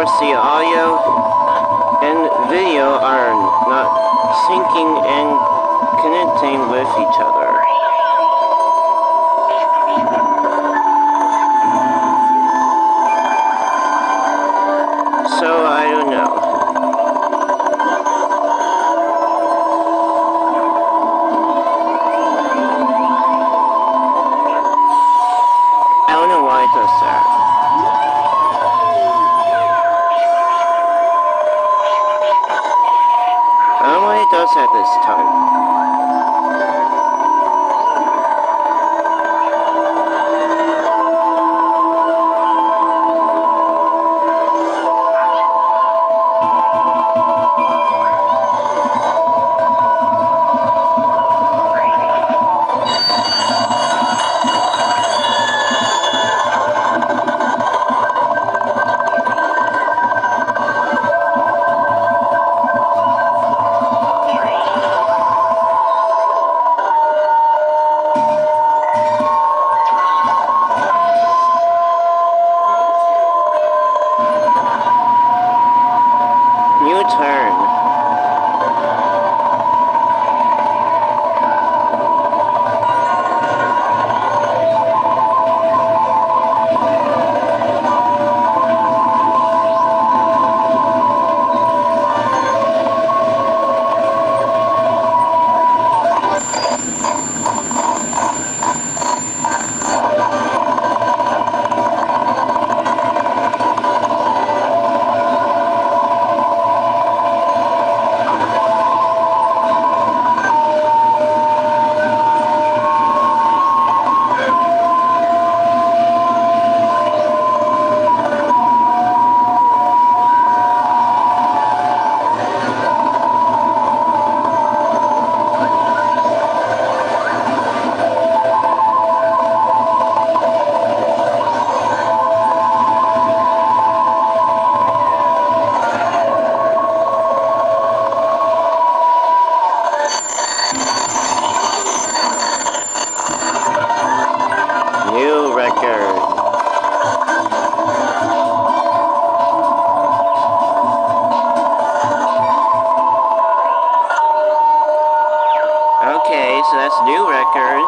course, the audio and video are not syncing and connecting with each other. So I don't know. I don't know why it does that. I don't know why it does that this time. New turn. New record. Okay, so that's a new record.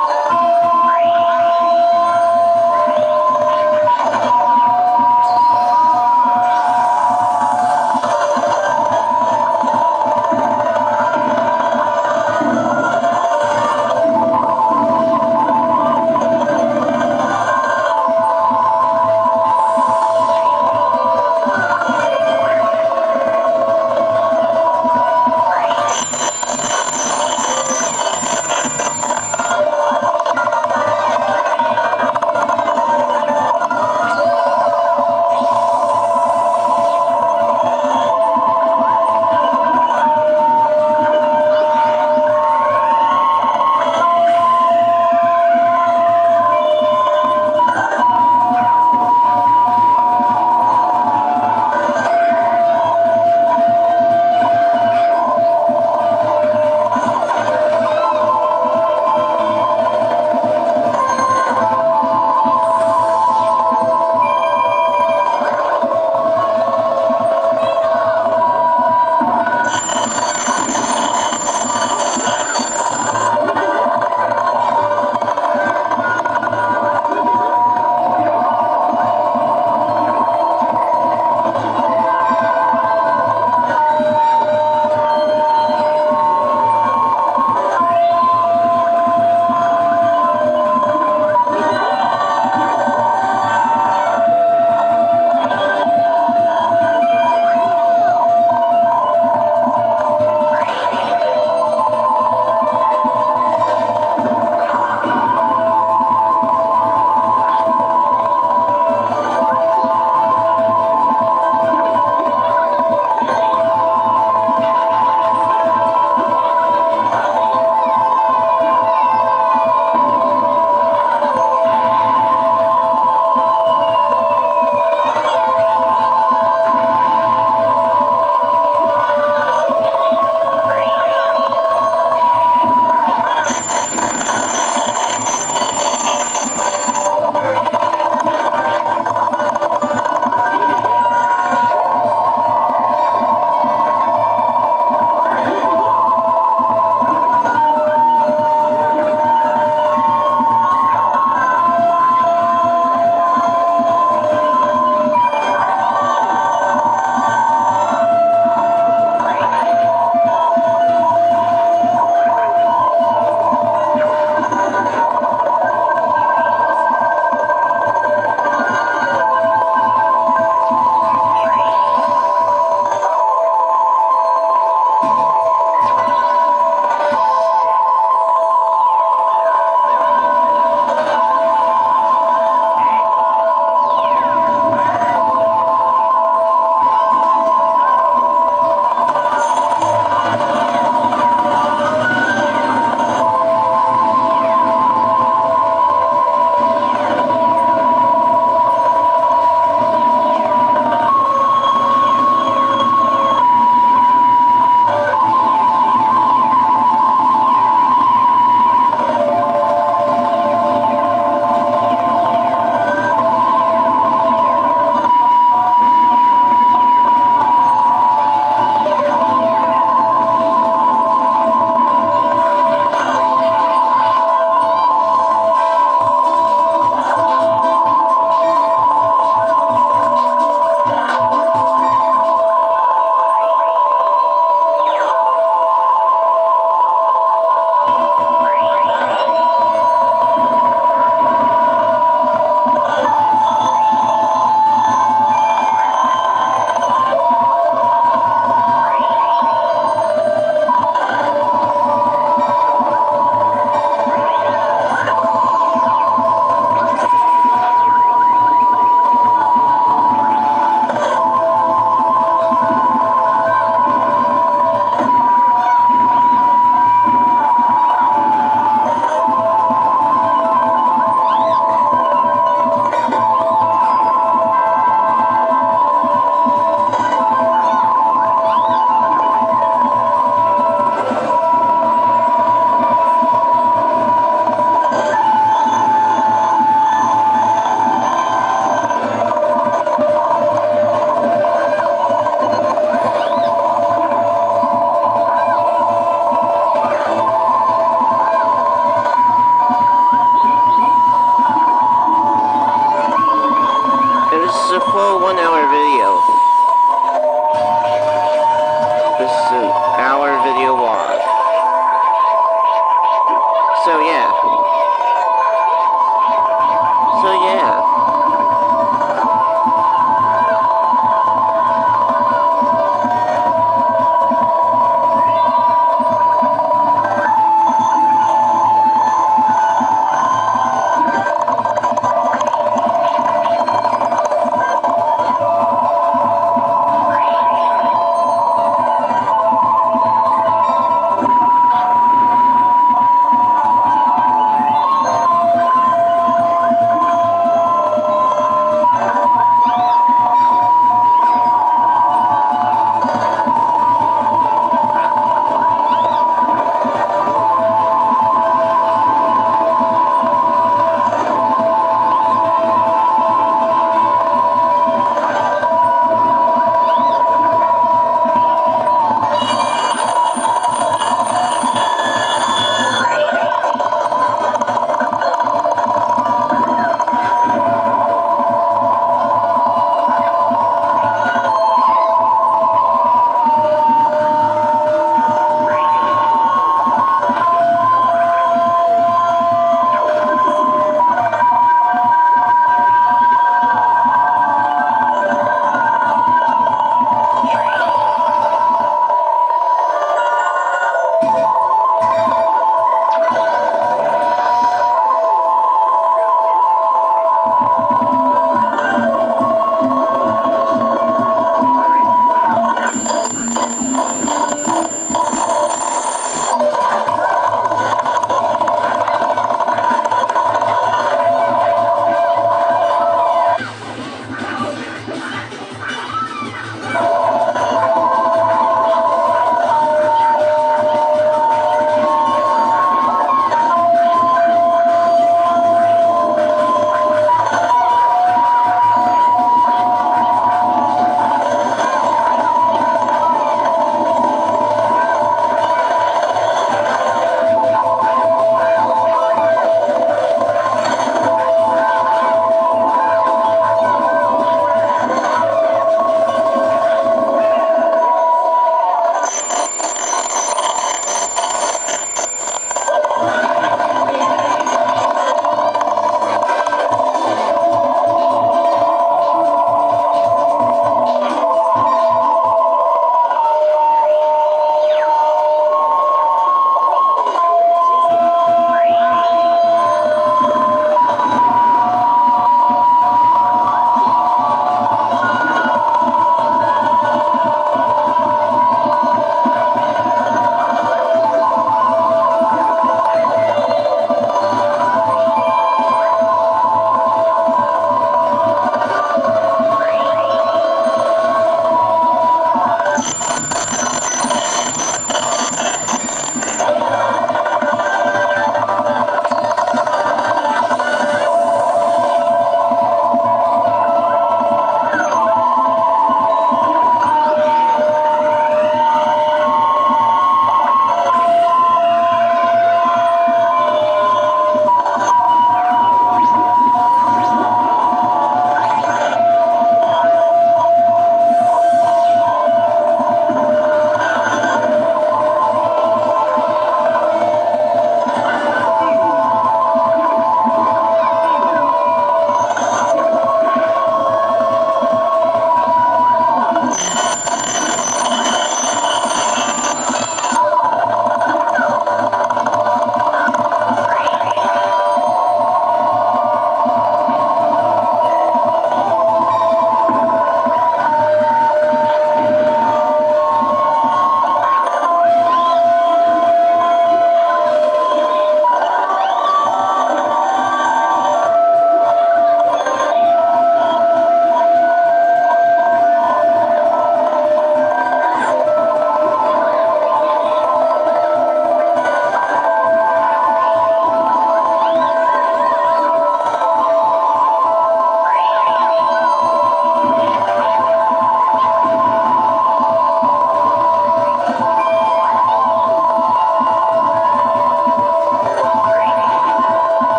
is a full 1 hour video. This is an hour video log. So yeah.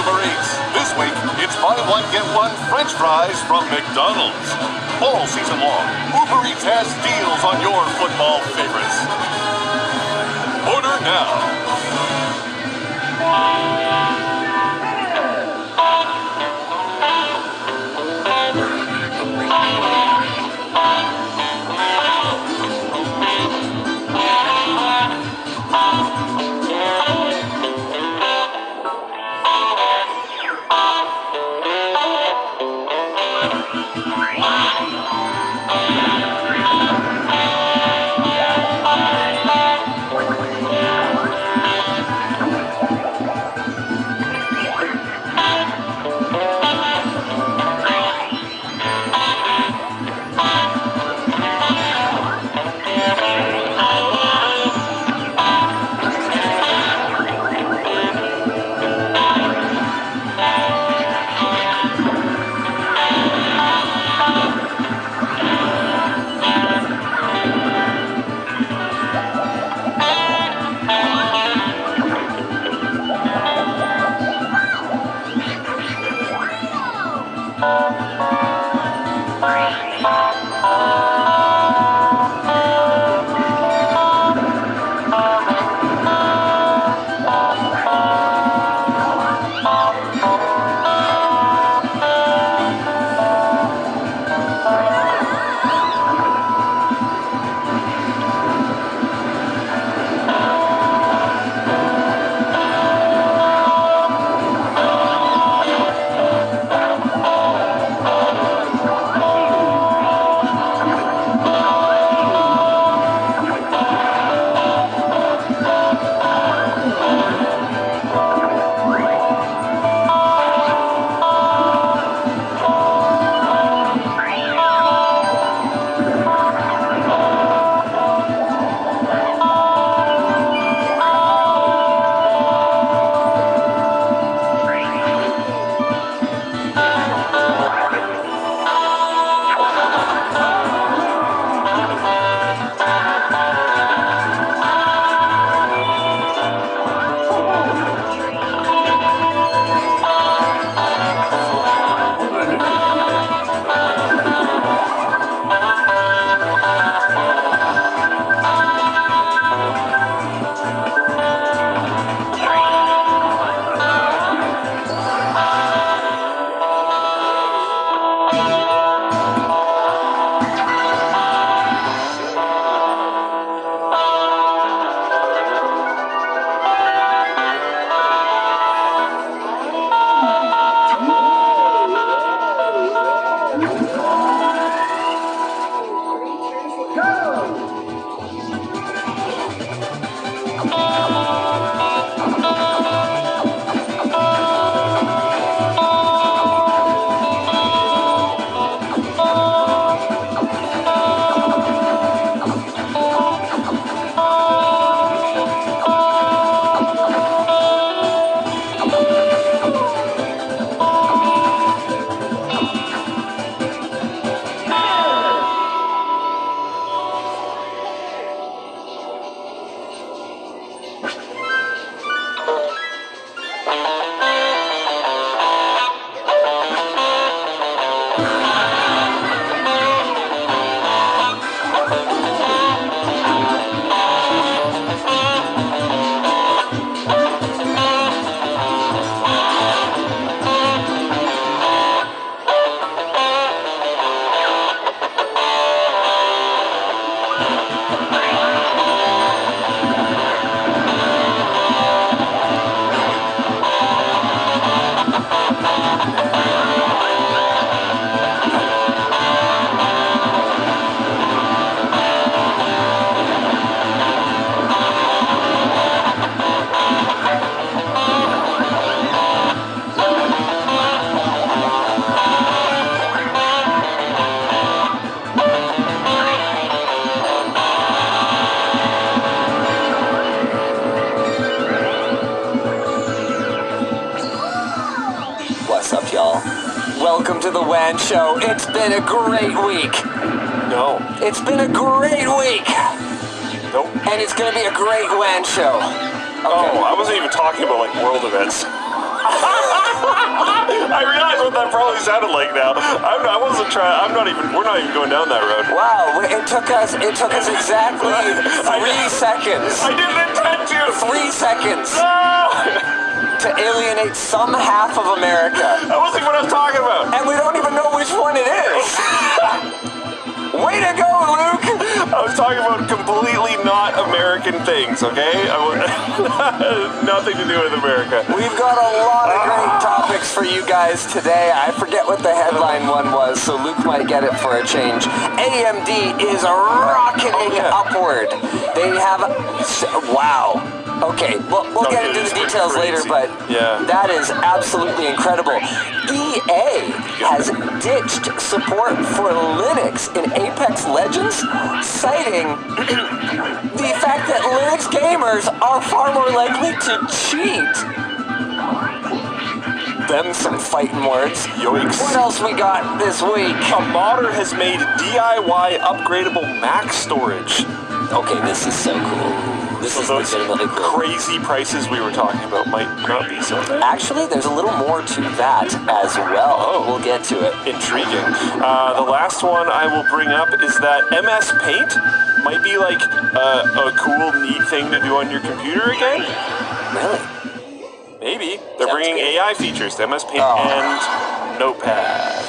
Uber Eats. This week, it's buy one, get one French fries from McDonald's. All season long, Uber Eats has deals on your football favorites. Order now. Welcome to the WAN Show. It's been a great week. No. It's been a great week. Nope. And it's going to be a great WAN Show. Okay. Oh, I wasn't even talking about, like, world events. I realize what that probably sounded like now. I wasn't trying. We're not even going down that road. Wow, it took us exactly 3 seconds. I didn't intend to. 3 seconds No! to alienate some half of America. That wasn't what I was talking about. And we don't even know which one it is. Way to go, Luke. I was talking about completely not American things, okay? Nothing to do with America. We've got a lot of great topics for you guys today. I forget what the headline one was, so Luke might get it for a change. AMD is rocketing upward. They have... Wow. Okay, we'll get into the details later, but that is absolutely incredible. EA has ditched support for Linux in Apex Legends, citing the fact that Linux gamers are far more likely to cheat. Them some fighting words. Yoinks. What else we got this week? A modder has made DIY upgradable Mac storage. Okay, this is so cool. This is legitimately cool. Crazy prices we were talking about might not be so bad. Actually, there's a little more to that as well. Oh. We'll get to it. Intriguing. The last one I will bring up is that MS Paint might be like a cool, neat thing to do on your computer again. Really? Maybe. They're Sounds bringing good. AI features to MS Paint and Notepad.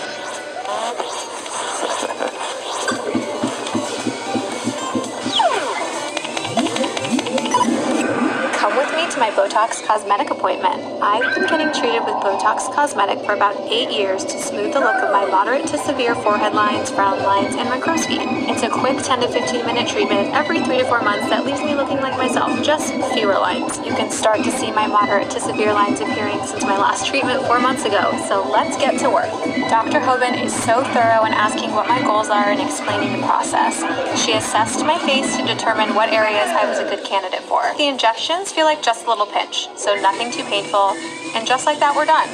To my Botox Cosmetic appointment. I've been getting treated with Botox Cosmetic for about 8 years to smooth the look of my moderate to severe forehead lines, frown lines, and my crow's feet. It's a quick 10 to 15 minute treatment every 3 to 4 months that leaves me looking like myself, just fewer lines. You can start to see my moderate to severe lines appearing since my last treatment 4 months ago, so let's get to work. Dr. Hoban is so thorough in asking what my goals are and explaining the process. She assessed my face to determine what areas I was a good candidate for. The injections feel like just a little pinch, so nothing too painful, and just like that, we're done.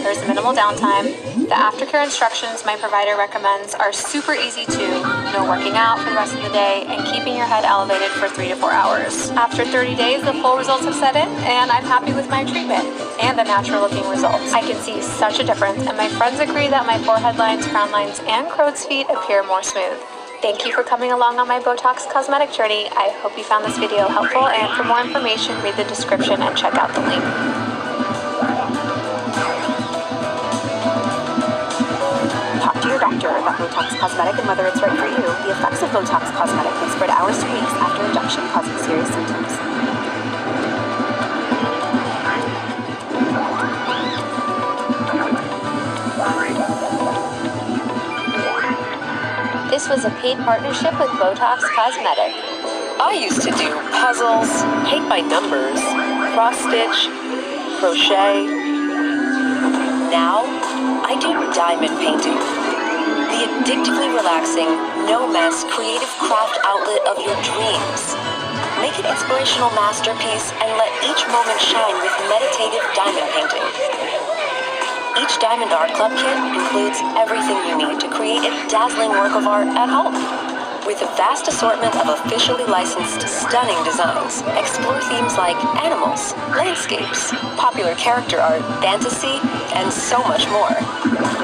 There's minimal downtime. The aftercare instructions my provider recommends are super easy too. No working out for the rest of the day, and keeping your head elevated for 3 to 4 hours. After 30 days, the full results have set in, and I'm happy with my treatment and the natural looking results. I can see such a difference, and my friends agree that my forehead lines, frown lines, and crow's feet appear more smooth. Thank you for coming along on my Botox Cosmetic journey. I hope you found this video helpful, and for more information, read the description and check out the link. Talk to your doctor about Botox Cosmetic and whether it's right for you. The effects of Botox Cosmetic can spread hours to weeks after injection, causing serious symptoms. This was a paid partnership with Botox Cosmetic. I used to do puzzles, paint by numbers, cross-stitch, crochet. Now, I do diamond painting. The addictively relaxing, no-mess, creative craft outlet of your dreams. Make an inspirational masterpiece and let each moment shine with meditative diamond painting. Each Diamond Art Club kit includes everything you need to create a dazzling work of art at home. With a vast assortment of officially licensed, stunning designs, explore themes like animals, landscapes, popular character art, fantasy, and so much more.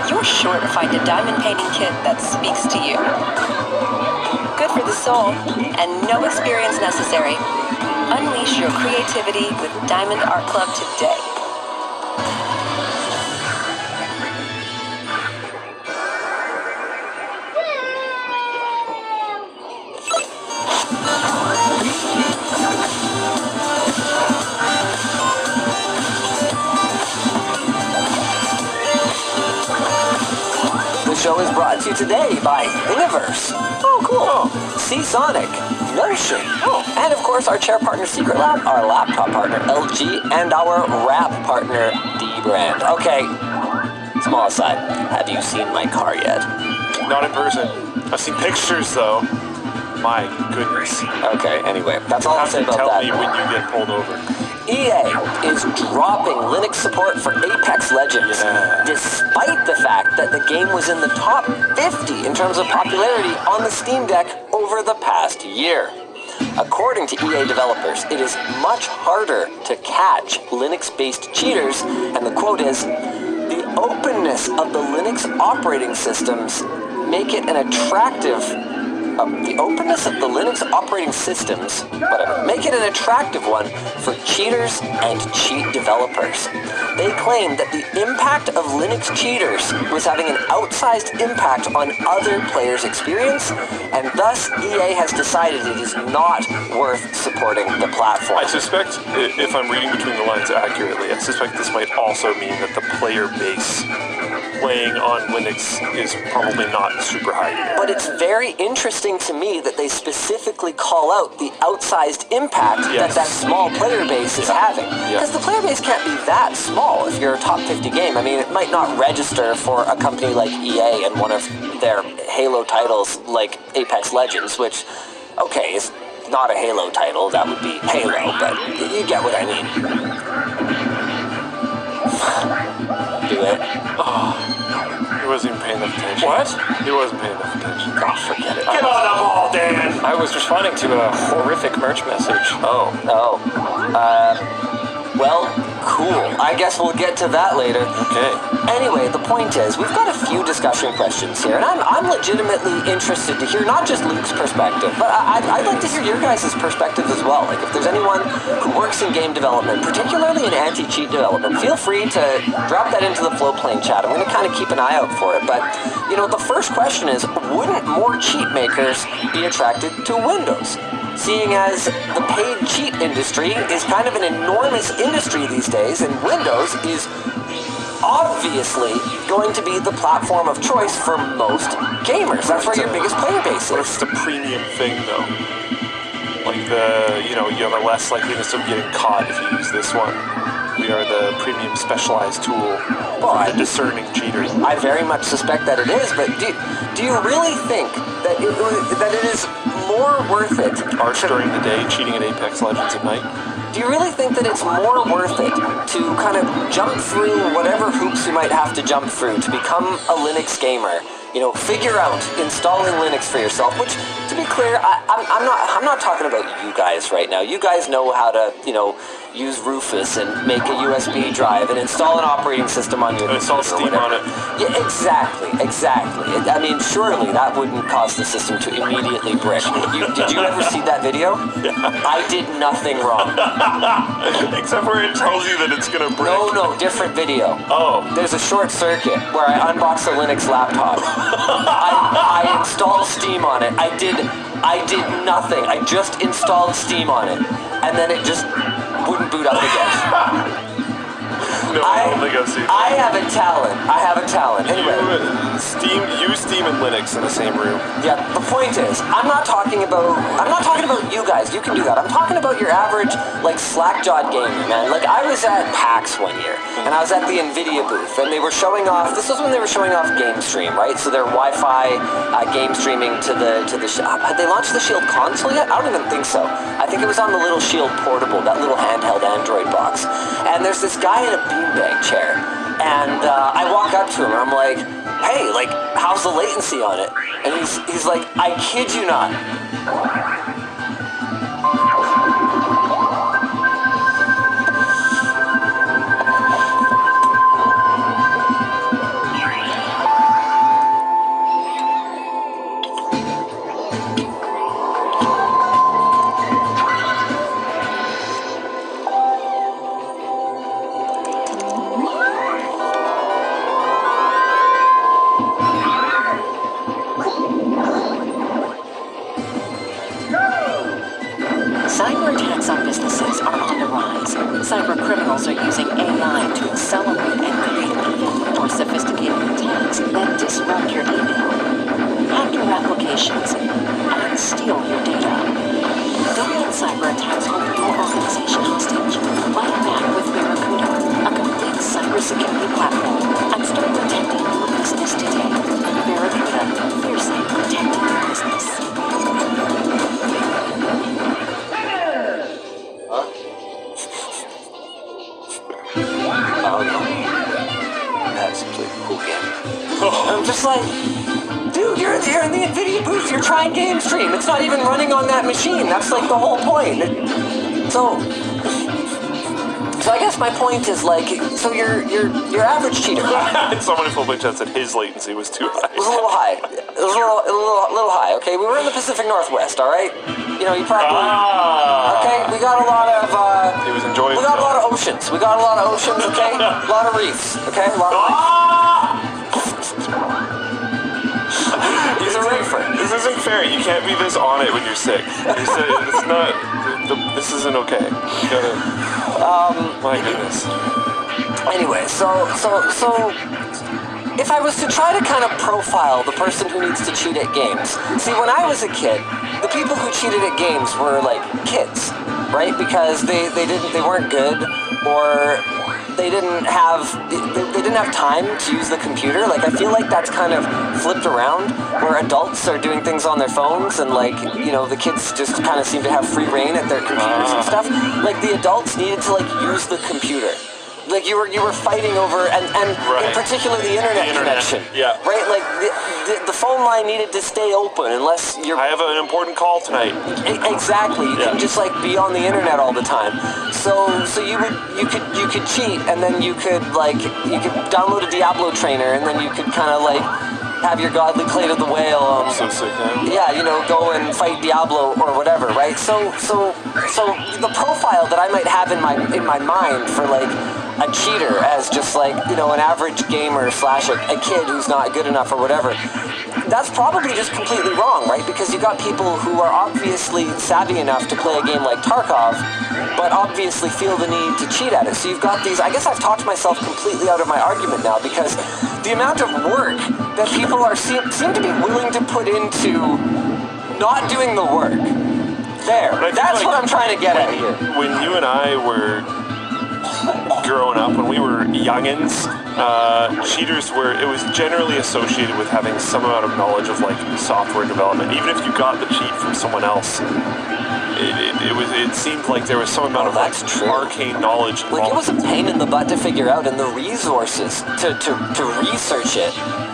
You're sure to find a diamond painting kit that speaks to you. Good for the soul, and no experience necessary. Unleash your creativity with Diamond Art Club today. The show is brought to you today by Thingiverse. Oh, cool. Seasonic, Notion, and of course our chair partner Secret Lab, our laptop partner LG, and our wrap partner D-Brand. Okay, small aside, have you seen my car yet? Not in person. I've seen pictures though. My goodness. Okay, anyway, that's all I'll say about Tell that. me when you get pulled over. EA is dropping Linux support for Apex Legends, despite the fact that the game was in the top 50 in terms of popularity on the Steam Deck over the past year. According to EA developers, it is much harder to catch Linux-based cheaters, and the quote is, "The openness of the Linux operating systems make it an attractive the openness of the Linux operating systems, whatever, make it an attractive one for cheaters and cheat developers. They claim that the impact of Linux cheaters was having an outsized impact on other players' experience, and thus EA has decided it is not worth supporting the platform. I suspect, if I'm reading between the lines accurately, I suspect this might also mean that the player base playing on Linux is probably not super high either. But it's very interesting to me that they specifically call out the outsized impact that small player base is having. Because the player base can't be that small if you're a top 50 game. I mean, it might not register for a company like EA and one of their Halo titles like Apex Legends, which, okay, is not a Halo title, that would be Halo, but you get what I mean. Do it. He wasn't even paying enough attention. What? He wasn't paying enough attention. Oh, forget it. Get on the ball, Dan! I was responding to a horrific merch message. Oh. Well, cool. I guess we'll get to that later. Okay. Anyway, the point is, we've got a few discussion questions here, and I'm legitimately interested to hear not just Luke's perspective, but I'd like to hear your guys' perspective as well. Like, if there's anyone who works in game development, particularly in anti-cheat development, feel free to drop that into the Flowplane chat. I'm going to kind of keep an eye out for it. But, you know, the first question is, wouldn't more cheat makers be attracted to Windows? Seeing as the paid cheat industry is kind of an enormous industry these days, and Windows is obviously going to be the platform of choice for most gamers. That's where your biggest player base But is. it's the premium thing, though. Like you have a less likeliness of getting caught if you use this one. We are the premium specialized tool for the discerning cheaters. I very much suspect that it is, but do you really think that it is more worth it? Arch during the day, cheating at Apex Legends at night. Do you really think that it's more worth it to kind of jump through whatever hoops you might have to jump through to become a Linux gamer? You know, figure out installing Linux for yourself, which, to be clear, I'm not talking about you guys right now. You guys know how to, you know, use Rufus and make a USB drive and install an operating system on your Install Steam on it. Yeah, exactly. I mean, surely that wouldn't cause the system to immediately brick. Did you ever see that video? Yeah. I did nothing wrong. Except where it tells you that it's gonna break. No, different video. Oh. There's a short circuit where I unbox a Linux laptop. I installed Steam on it. I did nothing. I just installed Steam on it, and then it just wouldn't boot up again. No, I don't think I've seen that. I have a talent. Anyway. Use Steam and Linux in the same room. Yeah, the point is, I'm not talking about you guys. You can do that. I'm talking about your average, like, slack-jawed gamer, man. Like, I was at PAX one year, and I was at the NVIDIA booth, and they were showing off, this was when they were showing off GameStream, right? So their Wi-Fi game streaming to the had they launched the Shield console yet? I don't even think so. I think it was on the little Shield Portable, that little handheld Android box. And there's this guy in a beanbag chair, and I walk up to him, and I'm like, hey, like, how's the latency on it? And he's like, I kid you not. Cyber attacks on businesses are on the rise. Cyber criminals are using AI to accelerate and create even more sophisticated attacks that disrupt your email, hack your applications, and steal your data. Don't let cyber attacks hold your organization hostage. Fight back with Barracuda, a complete cybersecurity platform, and start protecting your business today. Barracuda, fiercely protecting your business. Oh no. That's a pretty cool game. I'm just like, dude, you're in the NVIDIA booth, you're trying GameStream. It's not even running on that machine. That's like the whole point. So I guess my point is like, so your average cheater Someone in full chat said his latency was too high. was a little high. It was a little high. Okay, we were in the Pacific Northwest. All right, you know, you probably. Okay, we got a lot of. He was enjoying. We got a lot of oceans. We got a lot of oceans. Okay, a lot of reefs. Okay, a lot of reefs. He's a reefer. This isn't fair. You can't be this on it when you're sick. It's not. This isn't okay. You gotta. My goodness. Anyway, so if I was to try to kind of profile the person who needs to cheat at games, see, when I was a kid, the people who cheated at games were like kids, right? Because they weren't good, or they didn't have time to use the computer. Like, I feel like that's kind of flipped around, where adults are doing things on their phones, and like, you know, the kids just kind of seem to have free reign at their computers and stuff. Like, the adults needed to like use the computer. Like, you were fighting over, and in particular the internet connection. Yeah. Right? Like, the phone line needed to stay open unless you're... I have an important call tonight. Exactly. You couldn't just like be on the internet all the time. So you could cheat, and then you could download a Diablo trainer, and then you could kind of like have your godly plate of the whale. So sick, yeah, you know, go and fight Diablo or whatever, right? So the profile that I might have in my mind for like a cheater as just like, you know, an average gamer slash a kid who's not good enough or whatever, that's probably just completely wrong, right? Because you got people who are obviously savvy enough to play a game like Tarkov, but obviously feel the need to cheat at it. So you've got these, I guess I've talked myself completely out of my argument now, because the amount of work that people seem to be willing to put into not doing the work. That's what I'm trying to get at here. When you and I were growing up, when we were youngins, cheaters it was generally associated with having some amount of knowledge of like software development. Even if you got the cheat from someone else, it seemed like there was some amount of like arcane knowledge involved. Like, it was a pain in the butt to figure out, and the resources to research it,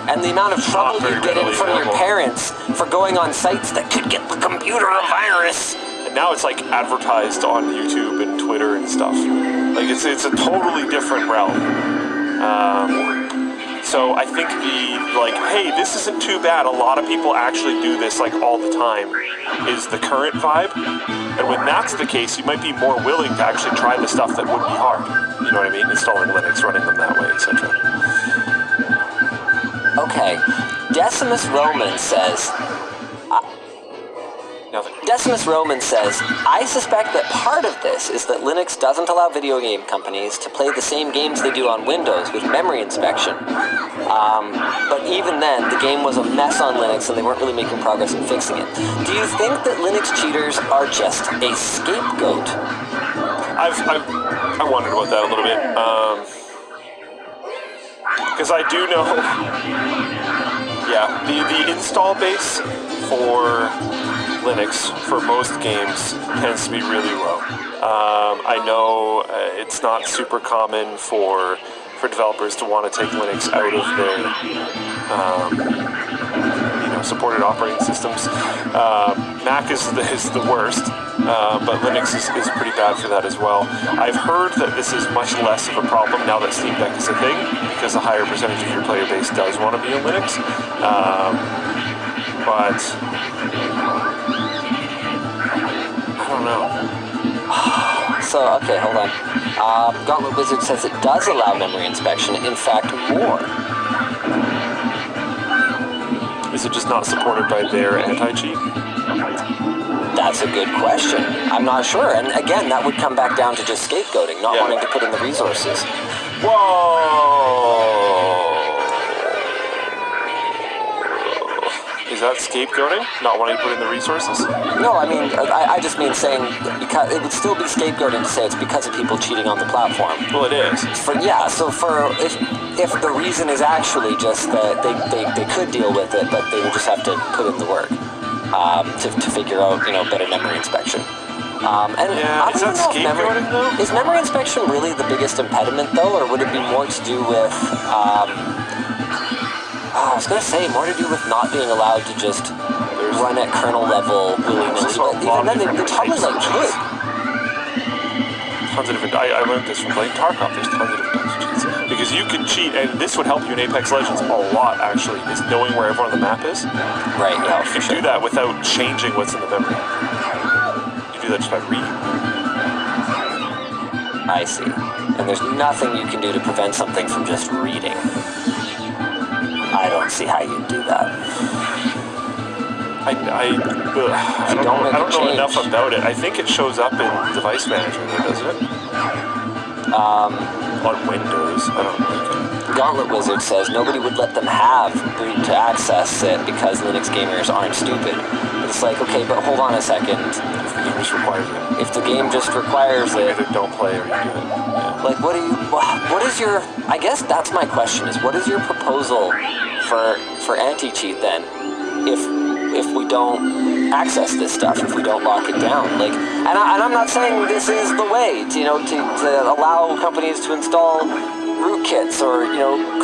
and the amount of trouble you get in from your parents for going on sites that could get the computer a virus. And now it's like advertised on YouTube and Twitter and stuff. Like, it's a totally different realm. So I think hey, this isn't too bad, a lot of people actually do this like all the time, is the current vibe. And when that's the case, you might be more willing to actually try the stuff that would be hard. You know what I mean? Installing Linux, running them that way, etc. Okay. Decimus Roman says... Decimus Roman says, I suspect that part of this is that Linux doesn't allow video game companies to play the same games they do on Windows with memory inspection. But even then, the game was a mess on Linux and they weren't really making progress in fixing it. Do you think that Linux cheaters are just a scapegoat? I wondered about that a little bit. Because I do know... Yeah, the install base for Linux for most games tends to be really low. I know it's not super common for developers to want to take Linux out of their supported operating systems. Mac is the worst, but Linux is pretty bad for that as well. I've heard that this is much less of a problem now that Steam Deck is a thing, because a higher percentage of your player base does want to be on Linux. But I don't know. So, okay, hold on. Gauntlet Wizard says it does allow memory inspection. In fact, more. Is it just not supported by their anti-cheat? That's a good question. I'm not sure. And again, that would come back down to just scapegoating, not wanting to put in the resources. Whoa! Is that scapegoating? Not wanting to put in the resources? No, I mean, I just mean saying, because it would still be scapegoating to say it's because of people cheating on the platform. Well, it is. If the reason is actually just that they could deal with it, but they would just have to put in the work to figure out, better memory inspection. Is that scapegoating though? Is memory inspection really the biggest impediment though, or would it be more to do with, I was going to say, more to do with not being allowed to just run at kernel level willy-nilly, but even then they probably could. tons of different. I learned this from playing Tarkov. There's tons of different types of cheats because you can cheat, and this would help you in Apex Legends a lot. Actually, is knowing where everyone on the map is. Right. Yeah. You can do that without changing what's in the memory. You do that just by reading. I see. And there's nothing you can do to prevent something from just reading. I don't see how you do that. I don't know enough about it. I think it shows up in device management, doesn't it? On Windows. I don't know. Gauntlet Wizard says nobody would let them have boot to access it because Linux gamers aren't stupid. It's like, okay, but hold on a second. If the game just requires it. If the game just requires it, either don't play or you do it. Yeah. Like, what is your? I guess that's my question. Is what is your proposal for anti-cheat then? If we don't access this stuff, if we don't lock it down, like, and I'm not saying this is the way, to allow companies to install rootkits or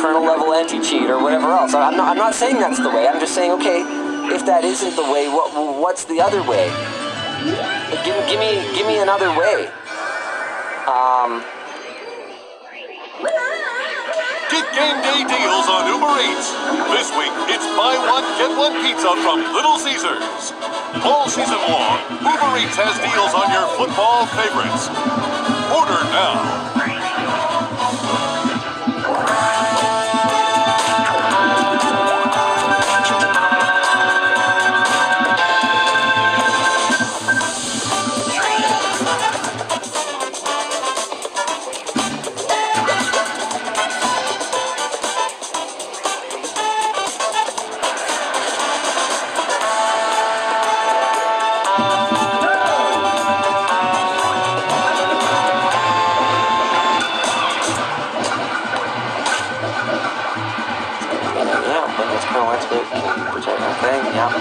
kernel level anti-cheat or whatever else. I'm not saying that's the way. I'm just saying, okay, if that isn't the way, what's the other way? Like, give me another way. Get game day deals on Uber Eats. This week, it's buy one, get one pizza from Little Caesars. All season long, Uber Eats has deals on your football favorites. Order now.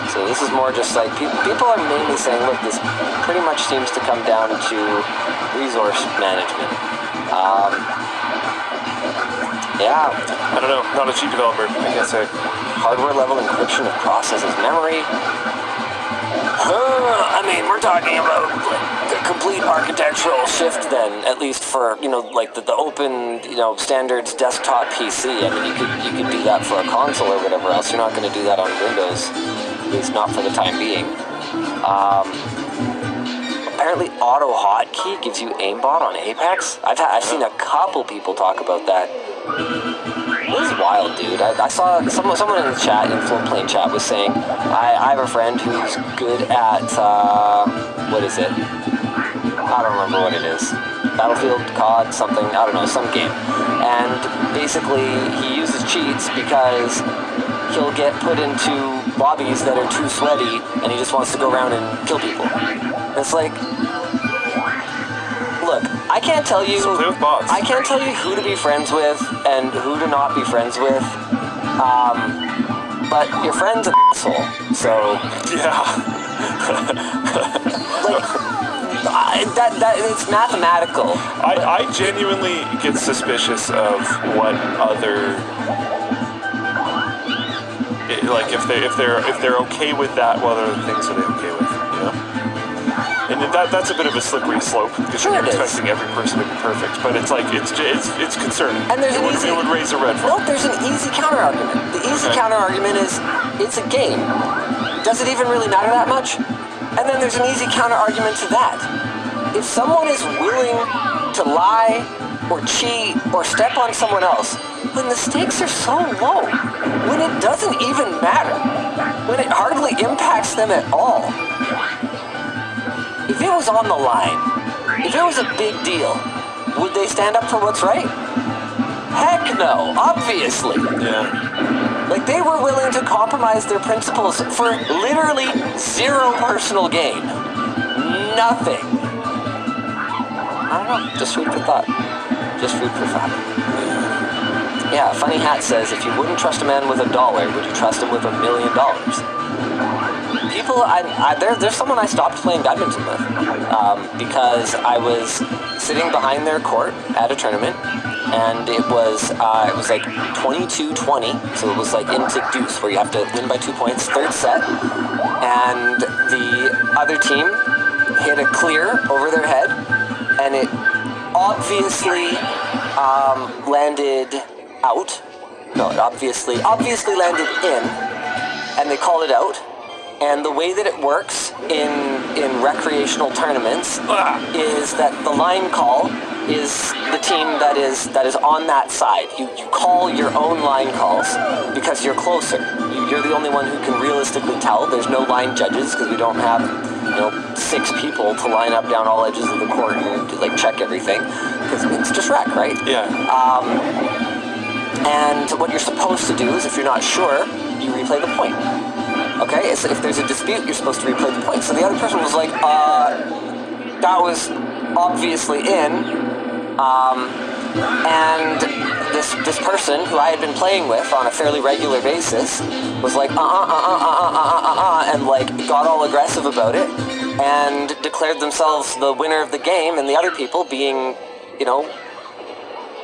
So this is more just like, people are mainly saying, look, this pretty much seems to come down to resource management. Yeah. I don't know, not a cheap developer, I guess. Hardware level encryption of processes memory. I mean, we're talking about like the complete architectural shift then, at least for, like the open, standards desktop PC. I mean, you could do that for a console or whatever else. You're not going to do that on Windows, at least not for the time being. Apparently auto hotkey gives you aimbot on Apex. I've seen a couple people talk about that. This is wild, dude. I saw someone in the chat, in Floatplane chat, was saying, I have a friend who's good at, what is it? I don't remember what it is. Battlefield, COD, something, I don't know, some game. And basically, he uses cheats because he'll get put into lobbies that are too sweaty, and he just wants to go around and kill people. And it's like, look, I can't tell you who to be friends with and who to not be friends with. But your friend's an asshole, so yeah. that it's mathematical. I genuinely get suspicious of what other, like, if they're okay with that, what other things are they okay with? And that's a bit of a slippery slope because you're expecting every person to be perfect. But it's like it's concerning. And there's it would raise a red flag. No, there's an easy counter argument. The easy counter argument is it's a game. Does it even really matter that much? And then there's an easy counter argument to that. If someone is willing to lie or cheat or step on someone else, when the stakes are so low, when it doesn't even matter, when it hardly impacts them at all. If it was on the line, if it was a big deal, would they stand up for what's right? Heck no, obviously. Yeah. Like, they were willing to compromise their principles for literally zero personal gain. Nothing. I don't know, just food for thought. Just food for thought. Yeah, Funny Hat says, if you wouldn't trust a man with $1, would you trust him with $1 million? People, there's someone I stopped playing badminton with because I was sitting behind their court at a tournament, and it was like 22-20, so it was like into deuce where you have to win by 2 points, third set, and the other team hit a clear over their head, and it obviously landed out. No, it obviously landed in, and they called it out. And the way that it works in recreational tournaments is that the line call is the team that is on that side. You call your own line calls because you're closer. You're the only one who can realistically tell. There's no line judges because we don't have 6 people to line up down all edges of the court and like check everything because it's just rec, right? Yeah. And what you're supposed to do is, if you're not sure, you replay the point. Okay, so if there's a dispute, you're supposed to replay the point. So the other person was like, that was obviously in, and this person who I had been playing with on a fairly regular basis was like, and like got all aggressive about it, and declared themselves the winner of the game, and the other people being,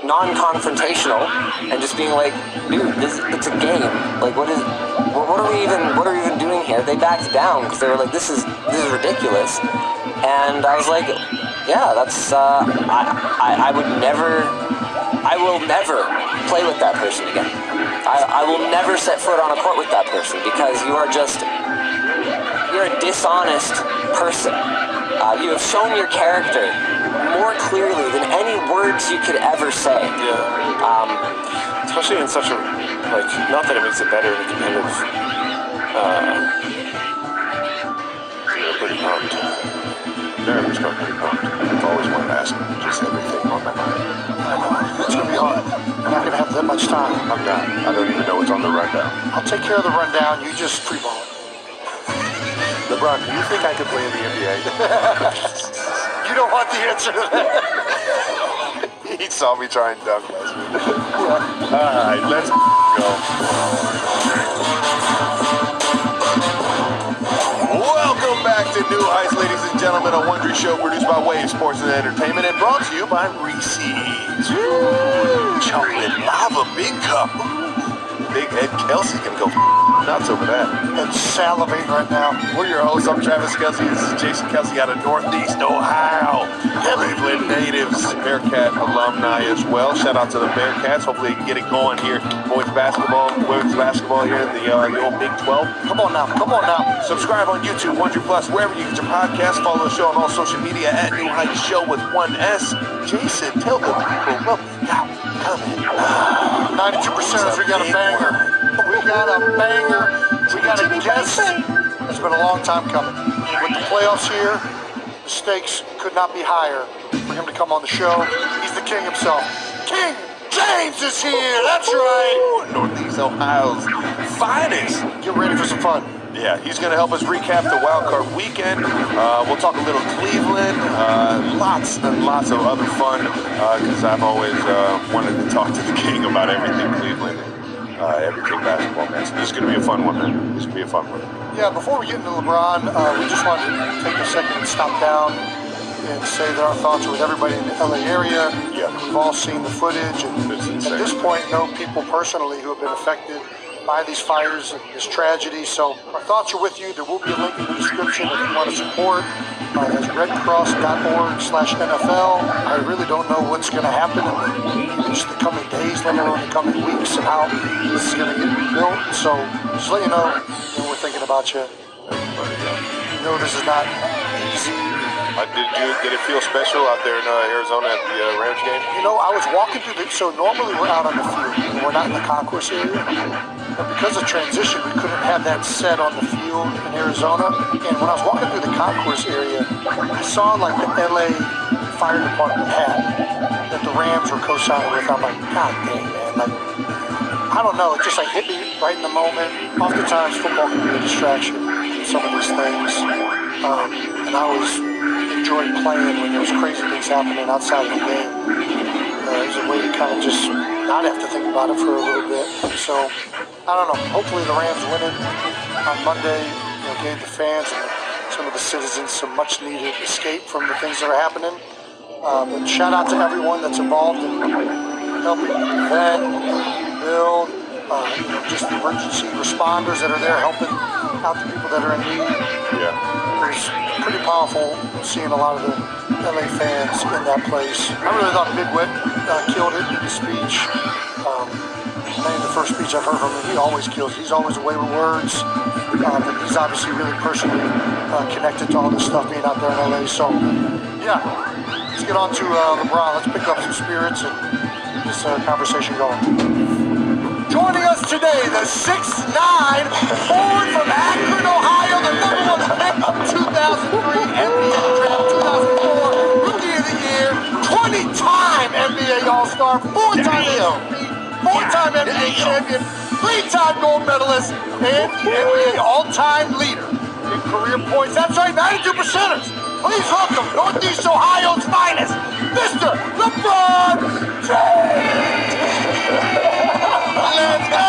non-confrontational and just being like, dude, it's a game. Like, what are we even doing here? They backed down because they were like, this is ridiculous. And I was like, yeah, that's I will never play with that person again. I will never set foot on a court with that person because you're a dishonest person. You have shown your character more clearly than any words you could ever say. Yeah. Especially in such a, not that it makes it better in a competitive, Pretty pumped. Very much pretty pumped. I've always wanted to ask him just everything on my mind. I know. It's going to be hard. I'm not going to have that much time. I'm not. I don't even know what's on the rundown. I'll take care of the rundown. You just free ball it. LeBron, do you think I could play in the NBA? You don't want the answer to that. He saw me try and dunk last week. Yeah. All right, let's go. Welcome back to New Heights, ladies and gentlemen, a Wondery show produced by Wave Sports and Entertainment and brought to you by Reese's. Chocolate lava big cup. Big Ed Kelsey can go nuts over that. And salivating right now. We're your hosts. I'm Travis Kelsey. This is Jason Kelsey out of Northeast Ohio. Cleveland natives, Bearcat alumni as well. Shout out to the Bearcats. Hopefully they can get it going here. Boys basketball, women's basketball here in the old Big 12. Come on now. Subscribe on YouTube, Wondery Plus, wherever you get your podcast. Follow the show on all social media at New Heights Show with 1S. Jason, tell the people what we got coming. 92%, we got a banger. We got a guest. It's been a long time coming. With the playoffs here, the stakes could not be higher for him to come on the show. He's the king himself. King James is here. That's right. Northeast Ohio's finest. Get ready for some fun. Yeah, he's going to help us recap the wild card weekend. We'll talk a little Cleveland, lots and lots of other fun, because I've always wanted to talk to the king about everything Cleveland, everything basketball, man. So this is going to be a fun one, man. This is going to be a fun one. Yeah, before we get into LeBron, we just wanted to take a second and stop down and say that our thoughts are with everybody in the LA area. Yeah. We've all seen the footage, and at this point, know people personally who have been affected by these fires and this tragedy. So our thoughts are with you. There will be a link in the description if you want to support. That's redcross.org/NFL. I really don't know what's going to happen in just the coming days, let alone the coming weeks, and how this is going to get rebuilt. So just let you know, we're thinking about you. You know this is not easy. Did it feel special out there in Arizona at the Rams game? I was walking through so normally we're out on the field. We're not in the concourse area. But because of transition, we couldn't have that set on the field in Arizona. And when I was walking through the concourse area, I saw like the LA Fire Department hat that the Rams were co-signing with. I'm like, God dang, man. Like, I don't know. It just like hit me right in the moment. Oftentimes, football can be a distraction from some of these things. And I always enjoyed playing when there was crazy things happening outside of the game. It was a way to kind of just not have to think about it for a little bit. So, I don't know. Hopefully the Rams winning on Monday gave the fans and some of the citizens some much-needed escape from the things that are happening. But shout out to everyone that's involved in helping vet, build, just the emergency responders that are there helping out the people that are in need. Yeah. was pretty powerful seeing a lot of the LA fans in that place. I really thought Big Wet killed it in his speech. Maybe the first speech I've heard from him, he always kills. He's always away with words. But he's obviously really personally connected to all this stuff being out there in LA. So, yeah, let's get on to LeBron. Let's pick up some spirits and get this conversation going. Joining us today, the 6'9" forward from Akron, Ohio, the #1 pick of 2003 NBA draft, 2004 Rookie of the Year, 20-time NBA All-Star, 4-time NBA champion, 3-time gold medalist, and the NBA all-time leader in career points. That's right, 92%ers. Please welcome Northeast Ohio's finest, Mr. LeBron James. Let's go!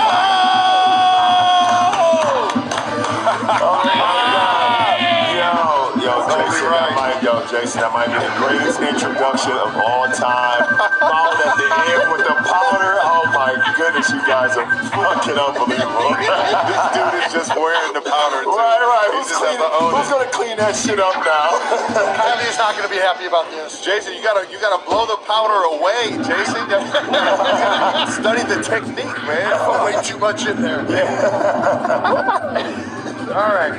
Jason, that might be the greatest introduction of all time. Followed at the end with the powder. Oh my goodness, you guys are fucking unbelievable. This dude is just wearing the powder too. Right. Who's gonna clean that shit up now? Kylie's not gonna be happy about this. Jason, you gotta blow the powder away, Jason. Study the technique, man. Way too much in there. All right.